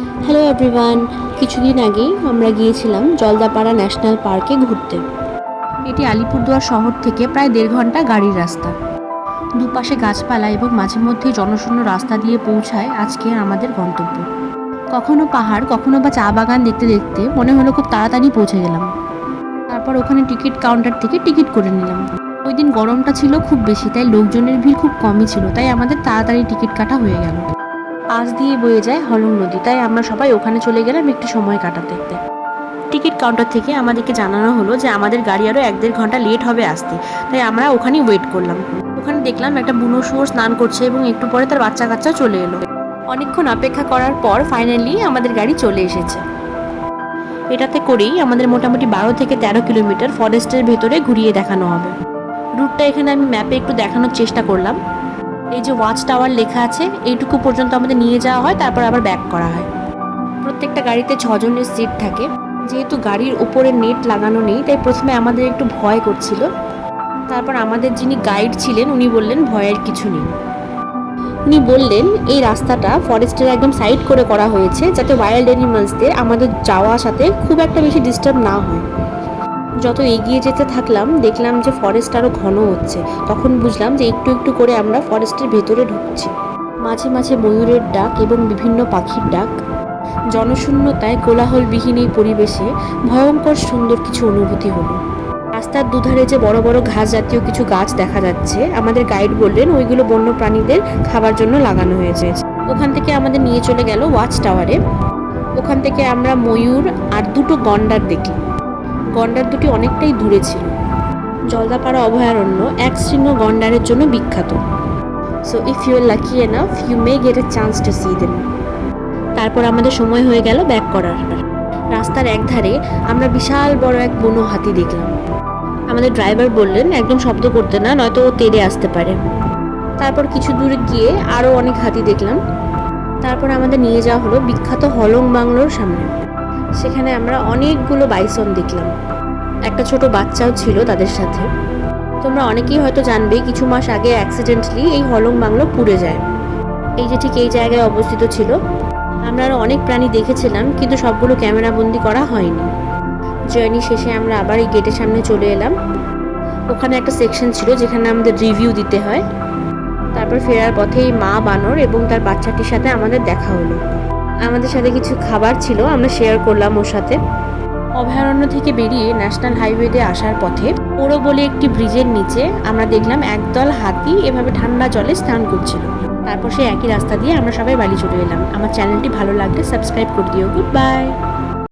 Hello everyone, কিছুদিন আগেই আমরা গিয়েছিলাম জলদাপাড়া ন্যাশনাল পার্কে ঘুরতে। এটি আলিপুরদুয়ার শহর থেকে প্রায় 1.5 ঘন্টা গাড়ির রাস্তা। দুপাশে গাছপালা এবং মাঝে মধ্যেই জনশূন্য রাস্তা দিয়ে পৌঁছায় আজকে আমাদের গন্তব্য। কখনো পাহাড়, কখনো বা চা বাগান দেখতে দেখতে মনে হলো খুব তাড়াতাড়ি পৌঁছে গেলাম। তারপর ওখানে টিকিট কাউন্টার থেকে টিকিট করে নিলাম। ওই দিন গরমটা ছিল খুব বেশি, তাই লোকজনের ভিড় খুব কমই ছিল, তাই আমাদের তাড়াতাড়ি টিকিট কাটা হয়ে গেল। পাশ দিয়ে বয়ে যায় হলং নদী, তাই আমরা সবাই ওখানে চলে গেলাম একটু সময় কাটাতে। টিকিট কাউন্টার থেকে আমাদেরকে জানানো হলো যে আমাদের গাড়ি আরও 1-1.5 ঘন্টা লেট হবে আসতে, তাই আমরা ওখানেই ওয়েট করলাম। ওখানে দেখলাম একটা বুনো শুয়োর স্নান করছে এবং একটু পরে তার বাচ্চা কাচ্চা চলে এলো। অনেকক্ষণ অপেক্ষা করার পর ফাইনালি আমাদের গাড়ি চলে এসেছে। এটাতে করেই আমাদের মোটামুটি 12 থেকে 13 কিলোমিটার ফরেস্টের ভেতরে ঘুরিয়ে দেখানো হবে। রুটটা এখানে আমি ম্যাপে একটু দেখানোর চেষ্টা করলাম। এই যে ওয়াচ টাওয়ার লেখা আছে, এইটুকু পর্যন্ত আমাদের নিয়ে যাওয়া হয়, তারপর আবার ব্যাক করা হয়। প্রত্যেকটা গাড়িতে 6 জনের সিট থাকে। যেহেতু গাড়ির ওপরে নেট লাগানো নেই, তাই প্রথমে আমাদের একটু ভয় করছিল। তারপর আমাদের যিনি গাইড ছিলেন উনি বললেন ভয়ের কিছু নেই। উনি বললেন এই রাস্তাটা ফরেস্টের একদম সাইড করে করা হয়েছে, যাতে ওয়াইল্ড অ্যানিমালসদের আমাদের যাওয়ার সাথে খুব একটা বেশি ডিস্টার্ব না হয়। যত এগিয়ে যেতে থাকলাম দেখলাম যে ফরেস্ট আরও ঘন হচ্ছে। তখন বুঝলাম যে একটু একটু করে আমরা ফরেস্টের ভেতরে ঢুকছি। মাঝে মাঝে ময়ূরের ডাক এবং বিভিন্ন পাখির ডাক। জনশূন্যতায় কোলাহলবিহীন এই পরিবেশে ভয়ঙ্কর সুন্দর কিছু অনুভূতি হলো। রাস্তার দুধারে যে বড় বড় ঘাস জাতীয় কিছু গাছ দেখা যাচ্ছে, আমাদের গাইড বললেন ওইগুলো বন্য প্রাণীদের খাবার জন্য লাগানো হয়েছে। ওখান থেকে আমাদের নিয়ে চলে গেল ওয়াচ টাওয়ারে। ওখান থেকে আমরা ময়ূর আর 2টো গন্ডার দেখি। গন্ডার দুটি অনেকটাই দূরে ছিল। জলদাপাড়া অভয়ারণ্য এক শৃঙ্গ গন্ডারের জন্য বিখ্যাত। So if you are lucky enough you may get a chance to see them. তারপর আমাদের সময় হয়ে গেল ব্যাক করার। রাস্তার একধারে আমরা বিশাল বড় এক বুনো হাতি দেখলাম। আমাদের ড্রাইভার বললেন একদম শব্দ করতে না, নয়তো ও তেড়ে আসতে পারে। তারপর কিছু দূরে গিয়ে আরও অনেক হাতি দেখলাম। তারপর আমাদের নিয়ে যাওয়া হলো বিখ্যাত হলং বাংলোর সামনে। সেখানে আমরা অনেকগুলো বাইসন দেখলাম। একটা ছোট বাচ্চাও ছিল তাদের সাথে। তোমরা অনেকেই হয়তো জানবে কিছু মাস আগে অ্যাক্সিডেন্টলি এই হলং বাংলো পুড়ে যায়। এই যে ঠিক এই জায়গায় অবস্থিত ছিল। আমরা আরও অনেক প্রাণী দেখেছিলাম, কিন্তু সবগুলো ক্যামেরাবন্দি করা হয়নি। জার্নি শেষে আমরা আবার এই গেটের সামনে চলে এলাম। ওখানে একটা সেকশন ছিল যেখানে আমাদের রিভিউ দিতে হয়। তারপর ফেরার পথে এই মা বানর এবং তার বাচ্চাটির সাথে আমাদের দেখা হলো। আমাদের সাথে কিছু খাবার ছিল, আমরা শেয়ার করলাম ওর সাথে। অভয়ারণ্য থেকে বেরিয়ে ন্যাশনাল হাইওয়েতে আসার পথে পোড়ো বলে একটি ব্রিজের নিচে আমরা দেখলাম একদল হাতি এভাবে ঠান্ডা জলে স্নান করছিল। তারপর সেই একই রাস্তা দিয়ে আমরা সবাই বাড়ি চলে এলাম। আমার চ্যানেলটি ভালো লাগলে সাবস্ক্রাইব করে দিও। Good bye.